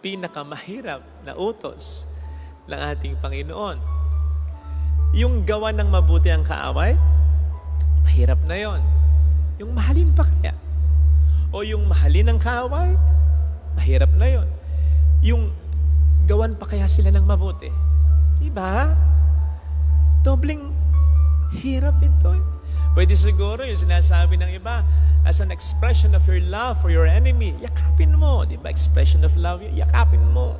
pinakamahirap na utos ng ating Panginoon. Yung gawa ng mabuti ang kaaway, mahirap na yon. Yung mahalin pa kaya? O yung mahalin ang kaaway, mahirap na yon. Yung gawan pa kaya sila ng mabuti? Diba? Dobling hirap ito. Pwede siguro yung sinasabi ng iba, as an expression of your love for your enemy, yakapin mo. Diba? Expression of love, yakapin mo.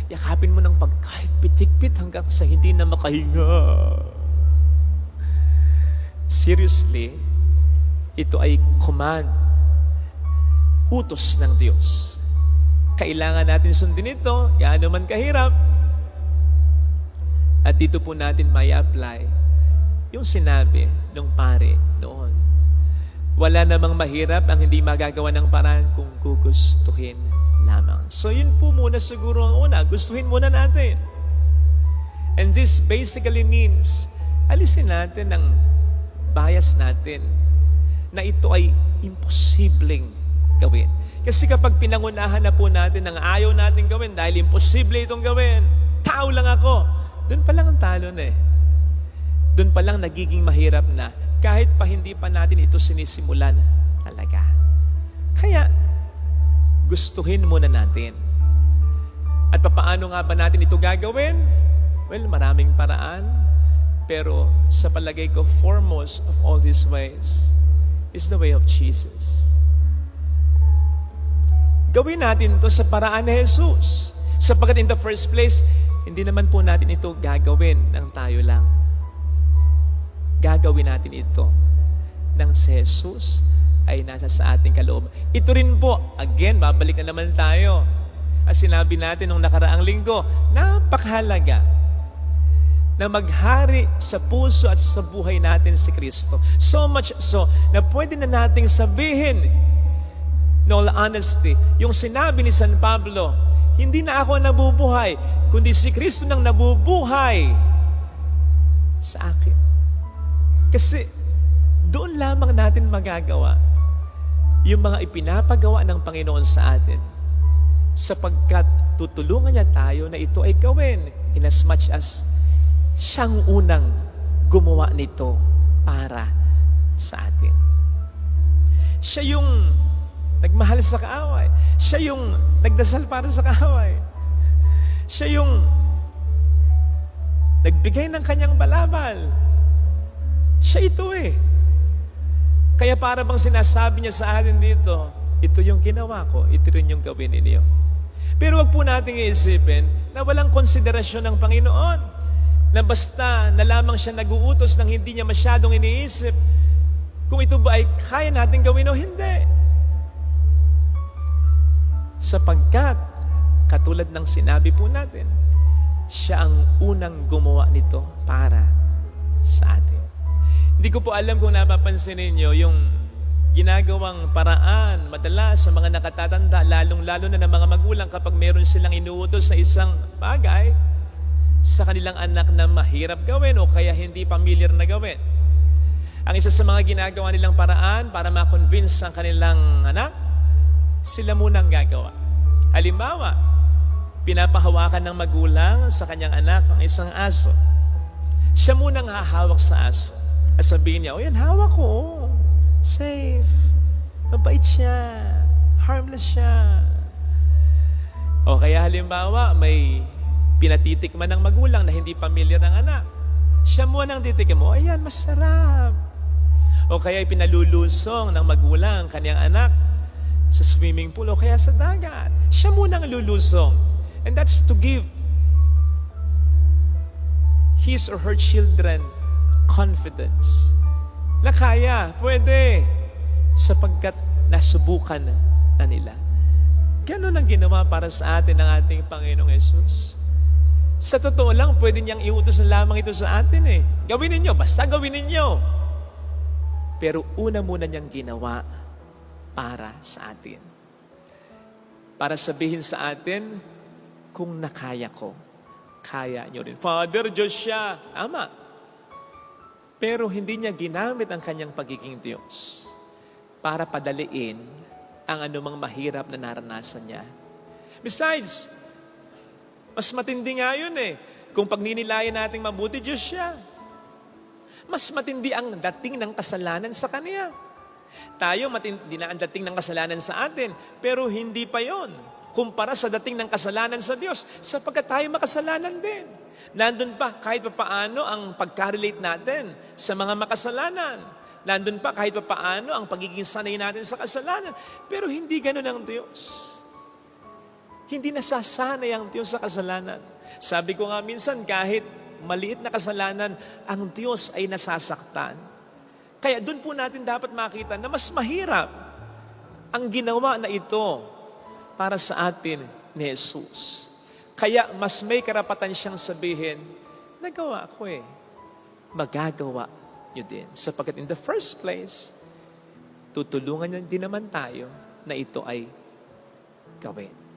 Yakapin mo ng kahit pitik-pit hanggang sa hindi na makahinga. Seriously, ito ay command, utos ng Diyos. Kailangan natin sundin ito, gaano man kahirap. At dito po natin may apply yung sinabi ng pare noon. Wala namang mahirap ang hindi magagawa ng paraan kung gugustuhin lamang. So yun po muna siguro ang una. Gustuhin muna natin. And this basically means alisin natin ang bias natin na ito ay imposibleng gawin. Kasi kapag pinangunahan na po natin ang ayaw natin gawin dahil imposible itong gawin, tao lang ako, doon pa lang ang talo na eh. Doon pa lang nagiging mahirap na kahit pa hindi pa natin ito sinisimulan talaga. Kaya, gustuhin muna natin. At papaano nga ba natin ito gagawin? Well, maraming paraan. Pero sa palagay ko, foremost of all these ways is the way of Jesus. Gawin natin ito sa paraan ni Jesus. Sapagkat in the first place, hindi naman po natin ito gagawin ng tayo lang. Gagawin natin ito nang si Jesus ay nasa sa ating kalooban. Ito rin po, again, babalik na naman tayo. As sinabi natin nung nakaraang linggo, napakahalaga na maghari sa puso at sa buhay natin si Kristo. So much so na pwede na nating sabihin, in all honesty, yung sinabi ni San Pablo, hindi na ako nabubuhay, kundi si Kristo nang nabubuhay sa akin. Kasi doon lamang natin magagawa yung mga ipinapagawa ng Panginoon sa atin, sapagkat tutulungan niya tayo na ito ay gawin in as much as siyang unang gumawa nito para sa atin. Siya yung nagmahal sa kaaway. Siya yung nagdasal para sa kaaway. Siya yung nagbigay ng kanyang balabal. Siya ito eh. Kaya para bang sinasabi niya sa atin dito, ito yung ginawa ko, ito rin yung gawin ninyo. Pero wag po nating iisipin na walang konsiderasyon ng Panginoon. Na basta na lamang siya nag-uutos nang hindi niya masyadong iniisip kung ito ba ay kaya natin gawin o hindi. Sapagkat, katulad ng sinabi po natin, siya ang unang gumawa nito para sa atin. Hindi ko po alam kung napapansin ninyo yung ginagawang paraan madalas sa mga nakatatanda, lalong-lalo na ng mga magulang kapag meron silang inuutos sa isang bagay sa kanilang anak na mahirap gawin o kaya hindi familiar na gawin. Ang isa sa mga ginagawa nilang paraan para ma-convince ang kanilang anak, sila munang gagawa. Halimbawa, pinapahawakan ng magulang sa kanyang anak ang isang aso. Siya munang hahawak sa aso. At sabihin niya, o yan, hawak ko. Safe. Mabait siya. Harmless siya. O kaya halimbawa, may pinatitikman ng magulang na hindi pamilyar ng anak. Siya munang titikim mo, ayan, masarap. O kaya pinalulusong ng magulang kanyang anak sa swimming pool o kaya sa dagat. Siya munang lulusong. And that's to give his or her children confidence. Na kaya, pwede, sapagkat nasubukan na nila. Ganon ang ginawa para sa atin ng ating Panginoong Yesus. Sa totoo lang, pwede niyang iutos na lamang ito sa atin eh. Gawin ninyo, basta gawin ninyo. Pero una muna niyang ginawa para sa atin. Para sabihin sa atin, kung nakaya ko, kaya niyo rin. Father, Diyos siya. Tama. Pero hindi niya ginamit ang kanyang pagiging Diyos para padaliin ang anumang mahirap na naranasan niya. Besides, mas matindi nga yun eh. Kung pagninilayan nating mabuti, Diyos siya. Mas matindi ang dating ng kasalanan sa Kanya. Tayo, matindi na ang dating ng kasalanan sa atin, pero hindi pa yon kumpara sa dating ng kasalanan sa Diyos, sapagkat tayo makasalanan din. Nandun pa kahit pa paano ang pagka-relate natin sa mga makasalanan. Nandun pa kahit pa paano ang pagiging sanay natin sa kasalanan. Pero hindi ganun ang Diyos. Hindi nasasanay ang Diyos sa kasalanan. Sabi ko nga minsan, kahit maliit na kasalanan, ang Diyos ay nasasaktan. Kaya doon po natin dapat makita na mas mahirap ang ginawa na ito para sa atin ni Jesus. Kaya mas may karapatan siyang sabihin, nagawa ko eh. Magagawa niyo din. Sapagkat in the first place, tutulungan niya din naman tayo na ito ay gawin.